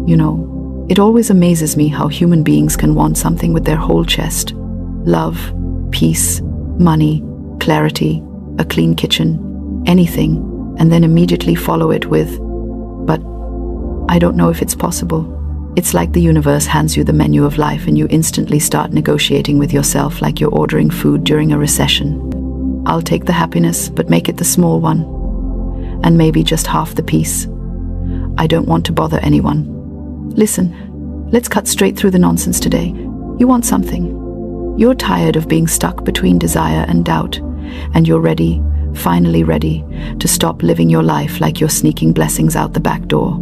You know, it always amazes me how human beings can want something with their whole chest. Love, peace, money, clarity, a clean kitchen, anything, and then immediately follow it with, "But I don't know if it's possible." It's like the universe hands you the menu of life and you instantly start negotiating with yourself like you're ordering food during a recession. "I'll take the happiness, but make it the small one. And maybe just half the peace. I don't want to bother anyone." Listen, let's cut straight through the nonsense today. You want something. You're tired of being stuck between desire and doubt, and you're ready, finally ready, to stop living your life like you're sneaking blessings out the back door.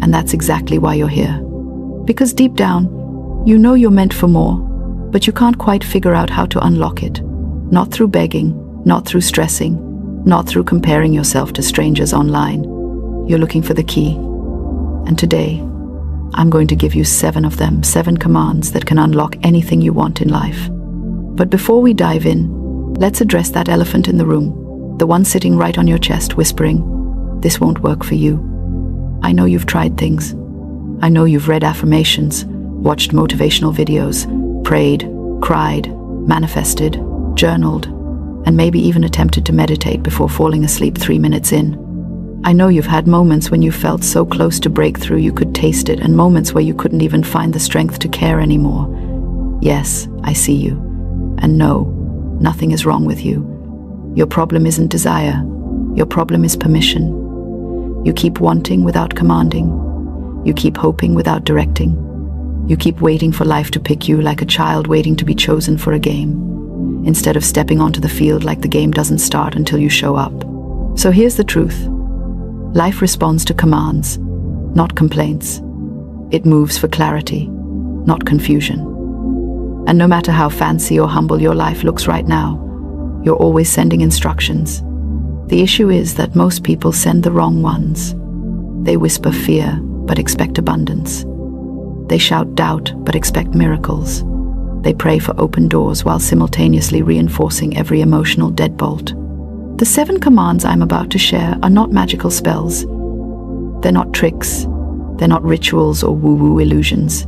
And that's exactly why you're here. Because deep down, you know you're meant for more, but you can't quite figure out how to unlock it. Not through begging, not through stressing, not through comparing yourself to strangers online. You're looking for the key. And today, I'm going to give you 7 of them, 7 commands that can unlock anything you want in life. But before we dive in, let's address that elephant in the room, the one sitting right on your chest whispering, "This won't work for you." I know you've tried things. I know you've read affirmations, watched motivational videos, prayed, cried, manifested, journaled, and maybe even attempted to meditate before falling asleep 3 minutes in. I know you've had moments when you felt so close to breakthrough you could taste it, and moments where you couldn't even find the strength to care anymore. Yes, I see you. And no, nothing is wrong with you. Your problem isn't desire. Your problem is permission. You keep wanting without commanding. You keep hoping without directing. You keep waiting for life to pick you like a child waiting to be chosen for a game, instead of stepping onto the field like the game doesn't start until you show up. So here's the truth. Life responds to commands, not complaints. It moves for clarity, not confusion. And no matter how fancy or humble your life looks right now, you're always sending instructions. The issue is that most people send the wrong ones. They whisper fear, but expect abundance. They shout doubt, but expect miracles. They pray for open doors while simultaneously reinforcing every emotional deadbolt. The 7 commands I'm about to share are not magical spells. They're not tricks. They're not rituals or woo-woo illusions.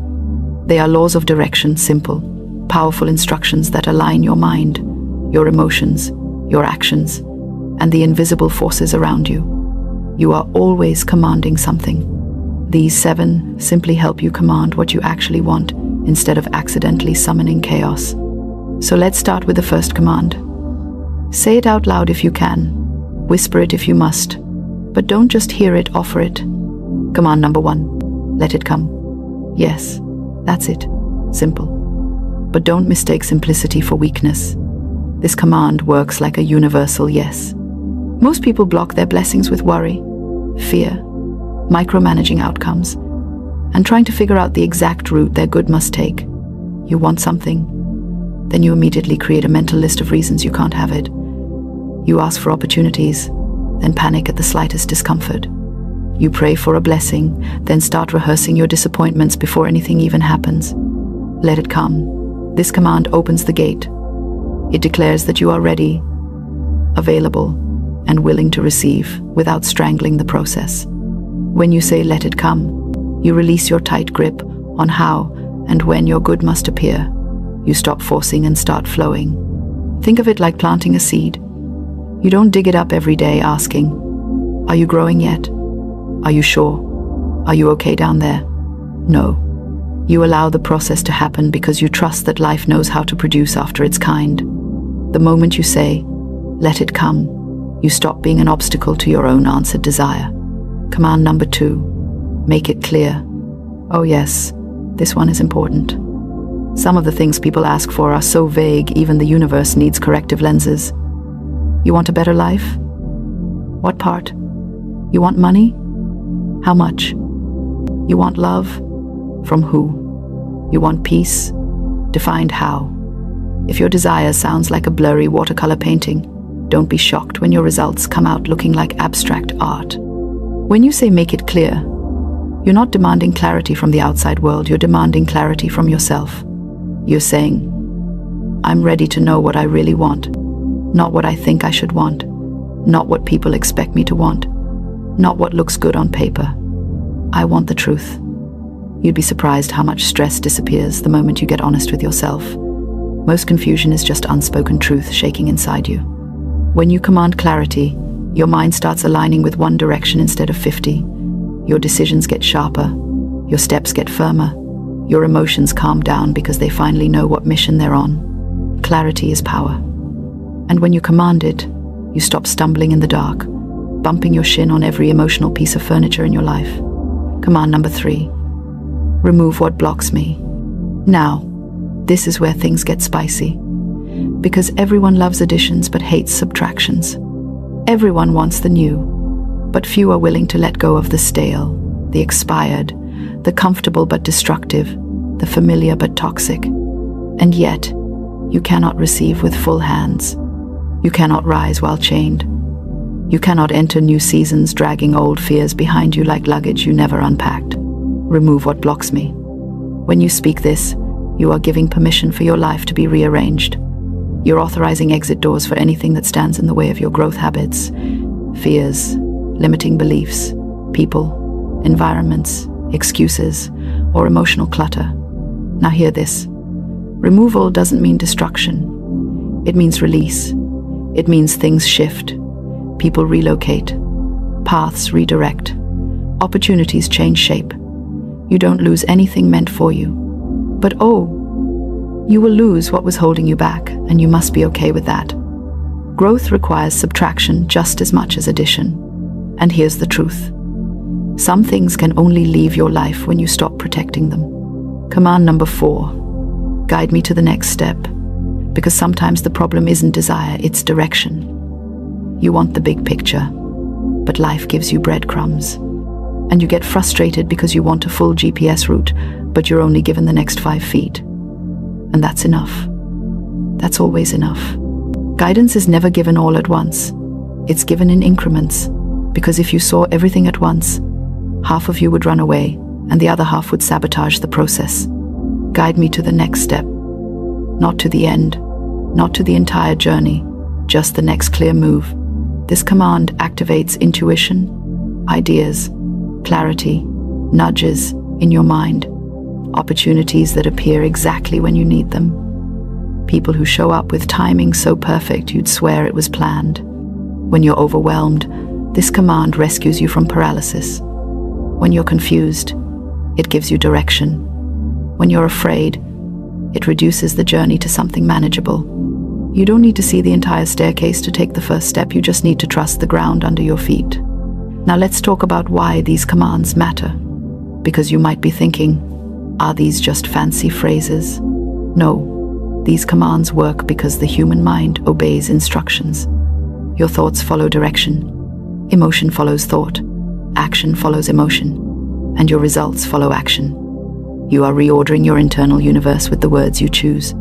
They are laws of direction, simple, powerful instructions that align your mind, your emotions, your actions, and the invisible forces around you. You are always commanding something. These 7 simply help you command what you actually want instead of accidentally summoning chaos. So let's start with the first command. Say it out loud if you can. Whisper it if you must. But don't just hear it, offer it. Command number 1. Let it come. Yes, that's it. Simple. But don't mistake simplicity for weakness. This command works like a universal yes. Most people block their blessings with worry, fear, micromanaging outcomes, and trying to figure out the exact route their good must take. You want something, then you immediately create a mental list of reasons you can't have it. You ask for opportunities, then panic at the slightest discomfort. You pray for a blessing, then start rehearsing your disappointments before anything even happens. Let it come. This command opens the gate. It declares that you are ready, available, and willing to receive without strangling the process. When you say let it come, you release your tight grip on how and when your good must appear. You stop forcing and start flowing. Think of it like planting a seed. You don't dig it up every day asking, "Are you growing yet? Are you sure? Are you okay down there?" No. You allow the process to happen because you trust that life knows how to produce after its kind. The moment you say, "Let it come," you stop being an obstacle to your own answered desire. Command number 2. Make it clear. Oh yes, this one is important. Some of the things people ask for are so vague, even the universe needs corrective lenses. You want a better life? What part? You want money? How much? You want love? From who? You want peace? Defined how? If your desire sounds like a blurry watercolor painting, don't be shocked when your results come out looking like abstract art. When you say make it clear, you're not demanding clarity from the outside world, you're demanding clarity from yourself. You're saying, I'm ready to know what I really want, not what I think I should want, not what people expect me to want, not what looks good on paper. I want the truth. You'd be surprised how much stress disappears the moment you get honest with yourself. Most confusion is just unspoken truth shaking inside you. When you command clarity, your mind starts aligning with one direction instead of 50. Your decisions get sharper, your steps get firmer, your emotions calm down because they finally know what mission they're on. Clarity is power. And when you command it, you stop stumbling in the dark, bumping your shin on every emotional piece of furniture in your life. Command number 3. Remove what blocks me. Now, this is where things get spicy. Because everyone loves additions but hates subtractions. Everyone wants the new, but few are willing to let go of the stale, the expired, the comfortable but destructive, the familiar but toxic. And yet, you cannot receive with full hands. You cannot rise while chained. You cannot enter new seasons dragging old fears behind you like luggage you never unpacked. Remove what blocks me. When you speak this, you are giving permission for your life to be rearranged. You're authorizing exit doors for anything that stands in the way of your growth habits, fears, limiting beliefs, people, environments, excuses, or emotional clutter. Now hear this. Removal doesn't mean destruction. It means release. It means things shift. People relocate. Paths redirect. Opportunities change shape. You don't lose anything meant for you. But you will lose what was holding you back, and you must be okay with that. Growth requires subtraction just as much as addition. And here's the truth. Some things can only leave your life when you stop protecting them. Command number 4. Guide me to the next step. Because sometimes the problem isn't desire, it's direction. You want the big picture, but life gives you breadcrumbs. And you get frustrated because you want a full GPS route, but you're only given the next 5 feet. And that's enough. That's always enough. Guidance is never given all at once. It's given in increments, because if you saw everything at once, half of you would run away, and the other half would sabotage the process. Guide me to the next step, not to the end, not to the entire journey, just the next clear move. This command activates intuition, ideas, clarity, nudges in your mind, opportunities that appear exactly when you need them. People who show up with timing so perfect you'd swear it was planned. When you're overwhelmed, this command rescues you from paralysis. When you're confused, it gives you direction. When you're afraid, it reduces the journey to something manageable. You don't need to see the entire staircase to take the first step, you just need to trust the ground under your feet. Now let's talk about why these commands matter. Because you might be thinking, are these just fancy phrases? No, these commands work because the human mind obeys instructions. Your thoughts follow direction, emotion follows thought, action follows emotion, and your results follow action. You are reordering your internal universe with the words you choose.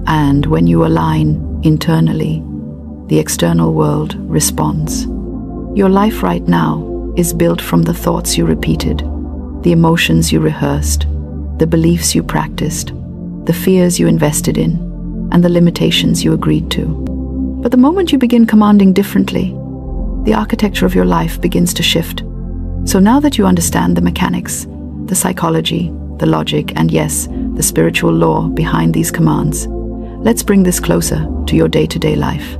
And when you align internally, the external world responds. Your life right now is built from the thoughts you repeated, the emotions you rehearsed, the beliefs you practiced, the fears you invested in, and the limitations you agreed to. But the moment you begin commanding differently, the architecture of your life begins to shift. So now that you understand the mechanics, the psychology, the logic, and yes, the spiritual law behind these commands, let's bring this closer to your day-to-day life.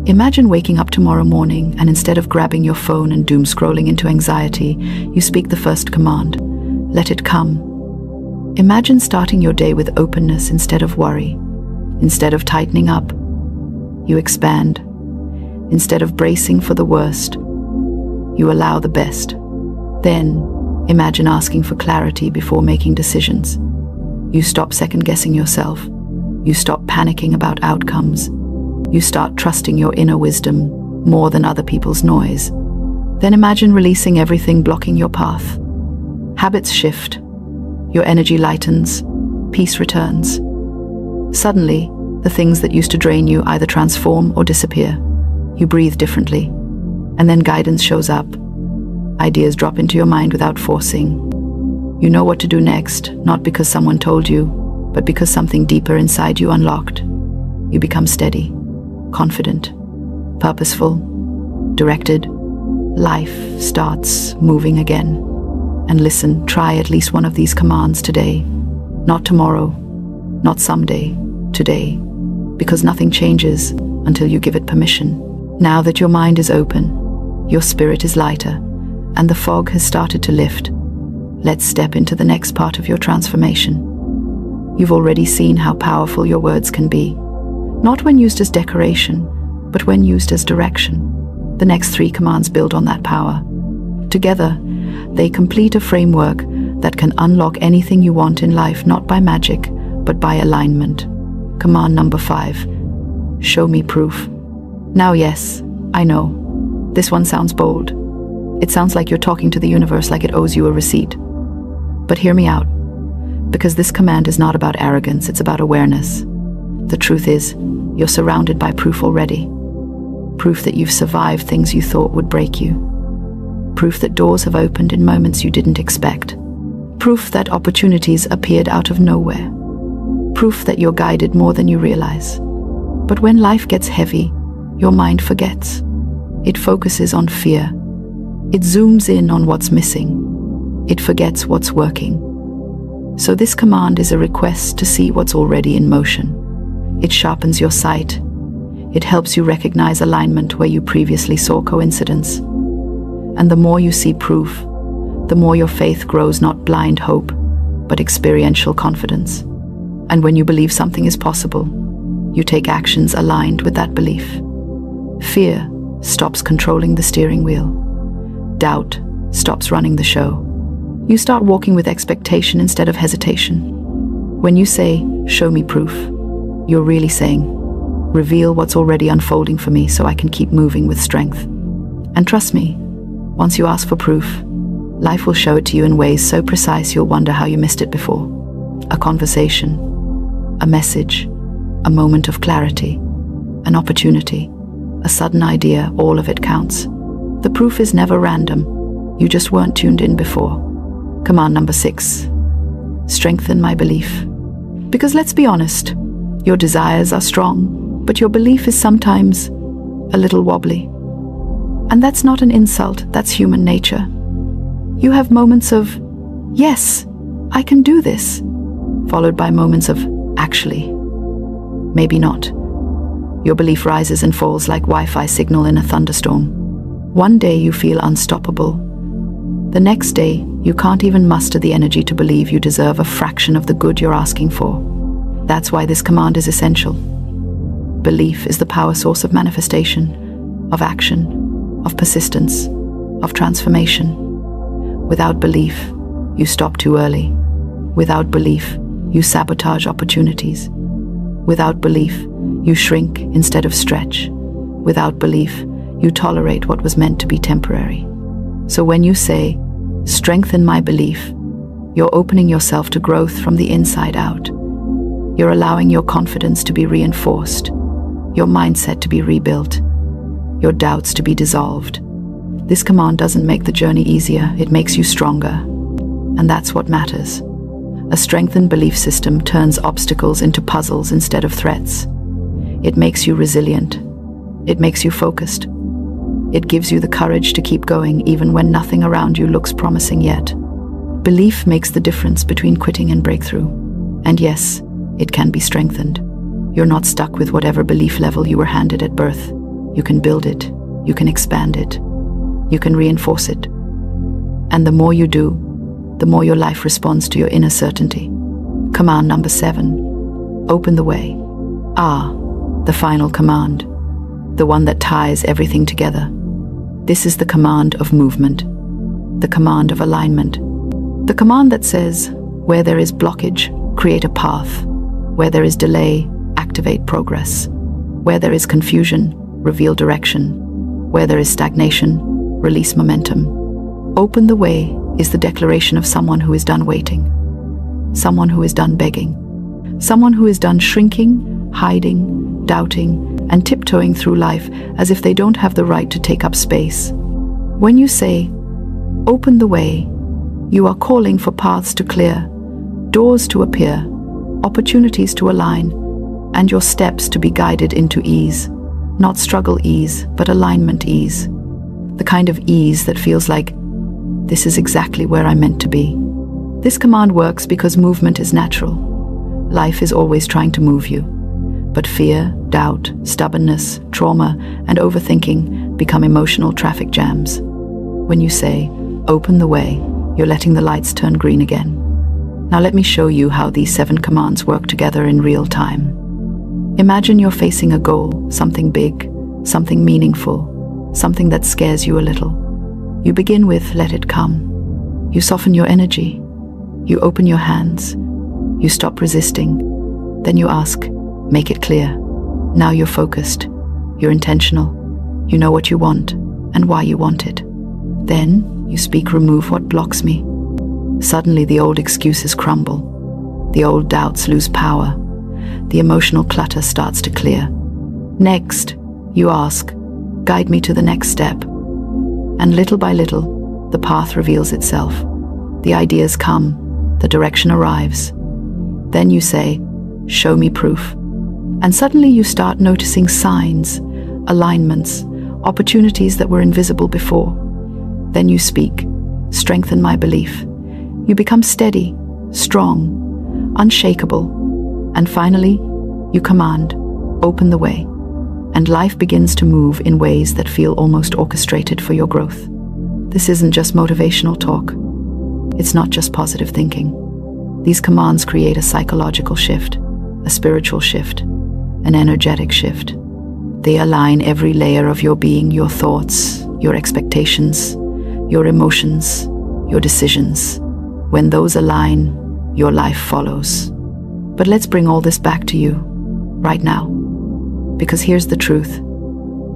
Imagine waking up tomorrow morning and instead of grabbing your phone and doom scrolling into anxiety, you speak the first command. Let it come. Imagine starting your day with openness instead of worry. Instead of tightening up, you expand. Instead of bracing for the worst, you allow the best. Then, imagine asking for clarity before making decisions. You stop second-guessing yourself. You stop panicking about outcomes. You start trusting your inner wisdom more than other people's noise. Then imagine releasing everything blocking your path. Habits shift. Your energy lightens. Peace returns. Suddenly, the things that used to drain you either transform or disappear. You breathe differently. And then guidance shows up. Ideas drop into your mind without forcing. You know what to do next, not because someone told you, but because something deeper inside you unlocked. You become steady, confident, purposeful, directed. Life starts moving again. And listen, try at least one of these commands today. Not tomorrow, not someday, today. Because nothing changes until you give it permission. Now that your mind is open, your spirit is lighter, and the fog has started to lift, let's step into the next part of your transformation. You've already seen how powerful your words can be. Not when used as decoration, but when used as direction. The next 3 commands build on that power. Together, they complete a framework that can unlock anything you want in life, not by magic, but by alignment. Command number 5. Show me proof. Now, yes, I know. This one sounds bold. It sounds like you're talking to the universe like it owes you a receipt. But hear me out, because this command is not about arrogance, it's about awareness. The truth is, you're surrounded by proof already. Proof that you've survived things you thought would break you. Proof that doors have opened in moments you didn't expect. Proof that opportunities appeared out of nowhere. Proof that you're guided more than you realize. But when life gets heavy, your mind forgets. It focuses on fear. It zooms in on what's missing. It forgets what's working. So this command is a request to see what's already in motion. It sharpens your sight. It helps you recognize alignment where you previously saw coincidence. And the more you see proof, the more your faith grows, not blind hope, but experiential confidence. And when you believe something is possible, you take actions aligned with that belief. Fear stops controlling the steering wheel. Doubt stops running the show. You start walking with expectation instead of hesitation. When you say, "Show me proof," you're really saying, "Reveal what's already unfolding for me so I can keep moving with strength." And trust me, once you ask for proof, life will show it to you in ways so precise you'll wonder how you missed it before. A conversation, a message, a moment of clarity, an opportunity, a sudden idea, all of it counts. The proof is never random. You just weren't tuned in before. Command number 6. Strengthen my belief. Because let's be honest, your desires are strong, but your belief is sometimes a little wobbly. And that's not an insult, that's human nature. You have moments of, "Yes, I can do this," followed by moments of, "Actually, maybe not." Your belief rises and falls like Wi-Fi signal in a thunderstorm. One day you feel unstoppable. The next day, you can't even muster the energy to believe you deserve a fraction of the good you're asking for. That's why this command is essential. Belief is the power source of manifestation, of action, of persistence, of transformation. Without belief, you stop too early. Without belief, you sabotage opportunities. Without belief, you shrink instead of stretch. Without belief, you tolerate what was meant to be temporary. So when you say, "Strengthen my belief," you're opening yourself to growth from the inside out. You're allowing your confidence to be reinforced, your mindset to be rebuilt, your doubts to be dissolved. This command doesn't make the journey easier, it makes you stronger. And that's what matters. A strengthened belief system turns obstacles into puzzles instead of threats. It makes you resilient. It makes you focused. It gives you the courage to keep going even when nothing around you looks promising yet. Belief makes the difference between quitting and breakthrough. And yes, it can be strengthened. You're not stuck with whatever belief level you were handed at birth. You can build it. You can expand it. You can reinforce it. And the more you do, the more your life responds to your inner certainty. Command number 7. Open the way. The final command. The one that ties everything together. This is the command of movement. The command of alignment. The command that says, where there is blockage, create a path. Where there is delay, activate progress. Where there is confusion, reveal direction. Where there is stagnation, release momentum. Open the way is the declaration of someone who is done waiting. Someone who is done begging. Someone who is done shrinking, hiding, doubting, and tiptoeing through life as if they don't have the right to take up space. When you say, "Open the way," you are calling for paths to clear, doors to appear, opportunities to align, and your steps to be guided into ease. Not struggle ease, but alignment ease. The kind of ease that feels like, This is exactly where I'm meant to be. This command works because movement is natural. Life is always trying to move you. But fear, doubt, stubbornness, trauma, and overthinking become emotional traffic jams. When you say, "Open the way," you're letting the lights turn green again. Now let me show you how these 7 commands work together in real time. Imagine you're facing a goal, something big, something meaningful, something that scares you a little. You begin with, "Let it come." You soften your energy. You open your hands. You stop resisting. Then you ask, "Make it clear." Now you're focused. You're intentional. You know what you want and why you want it. Then you speak, "Remove what blocks me." Suddenly the old excuses crumble. The old doubts lose power. The emotional clutter starts to clear. Next, you ask, "Guide me to the next step." And little by little, the path reveals itself. The ideas come. The direction arrives. Then you say, "Show me proof." And suddenly you start noticing signs, alignments, opportunities that were invisible before. Then you speak, "Strengthen my belief." You become steady, strong, unshakable. And finally, you command, "Open the way." And life begins to move in ways that feel almost orchestrated for your growth. This isn't just motivational talk. It's not just positive thinking. These commands create a psychological shift, a spiritual shift, an energetic shift. They align every layer of your being, your thoughts, your expectations, your emotions, your decisions. When those align, your life follows. But let's bring all this back to you, right now. Because here's the truth.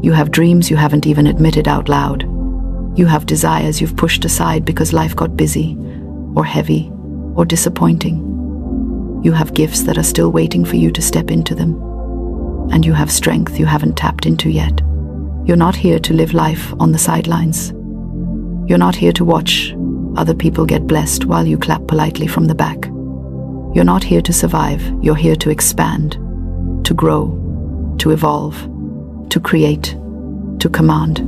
You have dreams you haven't even admitted out loud. You have desires you've pushed aside because life got busy, or heavy, or disappointing. You have gifts that are still waiting for you to step into them. And you have strength you haven't tapped into yet. You're not here to live life on the sidelines. You're not here to watch other people get blessed while you clap politely from the back. You're not here to survive. You're here to expand, to grow, to evolve, to create, to command.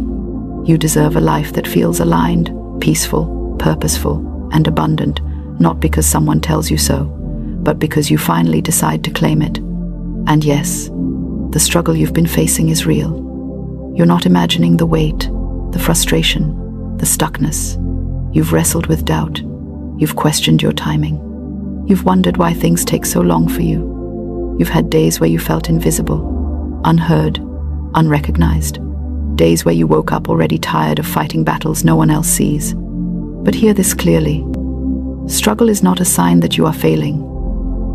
You deserve a life that feels aligned, peaceful, purposeful, and abundant, not because someone tells you so, but because you finally decide to claim it. And yes, the struggle you've been facing is real. You're not imagining the weight, the frustration, the stuckness. You've wrestled with doubt. You've questioned your timing. You've wondered why things take so long for you. You've had days where you felt invisible, unheard, unrecognized. Days where you woke up already tired of fighting battles no one else sees. But hear this clearly. Struggle is not a sign that you are failing.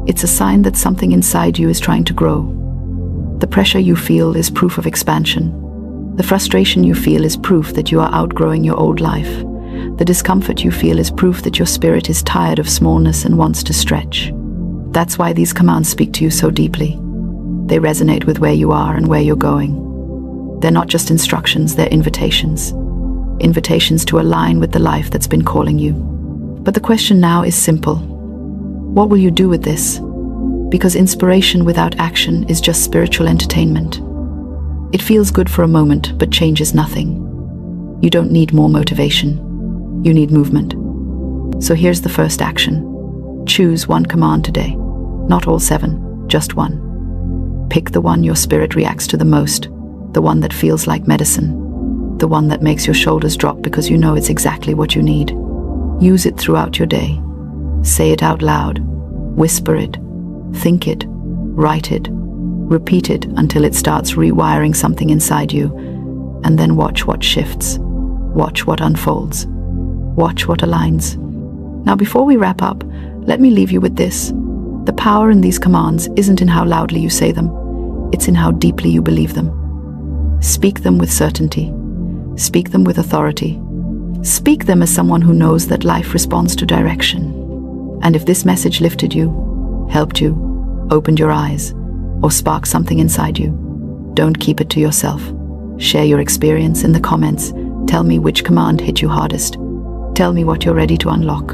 It's a sign that something inside you is trying to grow. The pressure you feel is proof of expansion. The frustration you feel is proof that you are outgrowing your old life. The discomfort you feel is proof that your spirit is tired of smallness and wants to stretch. That's why these commands speak to you so deeply. They resonate with where you are and where you're going. They're not just instructions, they're invitations. Invitations to align with the life that's been calling you. But the question now is simple. What will you do with this? Because inspiration without action is just spiritual entertainment. It feels good for a moment, but changes nothing. You don't need more motivation. You need movement. So here's the first action. Choose one command today. Not all 7, just one. Pick the one your spirit reacts to the most, the one that feels like medicine, the one that makes your shoulders drop because you know it's exactly what you need. Use it throughout your day. Say it out loud. Whisper it. Think it. Write it. Repeat it until it starts rewiring something inside you. And then watch what shifts. Watch what unfolds. Watch what aligns. Now, before we wrap up, let me leave you with this. The power in these commands isn't in how loudly you say them. It's in how deeply you believe them. Speak them with certainty. Speak them with authority. Speak them as someone who knows that life responds to direction. And if this message lifted you, helped you, opened your eyes, or sparked something inside you, don't keep it to yourself. Share your experience in the comments. Tell me which command hit you hardest. Tell me what you're ready to unlock.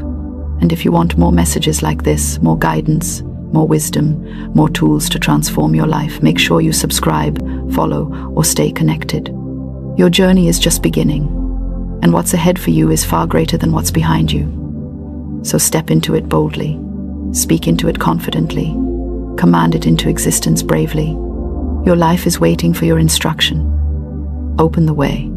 And if you want more messages like this, more guidance, more wisdom, more tools to transform your life, make sure you subscribe, follow, or stay connected. Your journey is just beginning. and what's ahead for you is far greater than what's behind you. So step into it boldly, speak into it confidently, command it into existence bravely. Your life is waiting for your instruction. Open the way.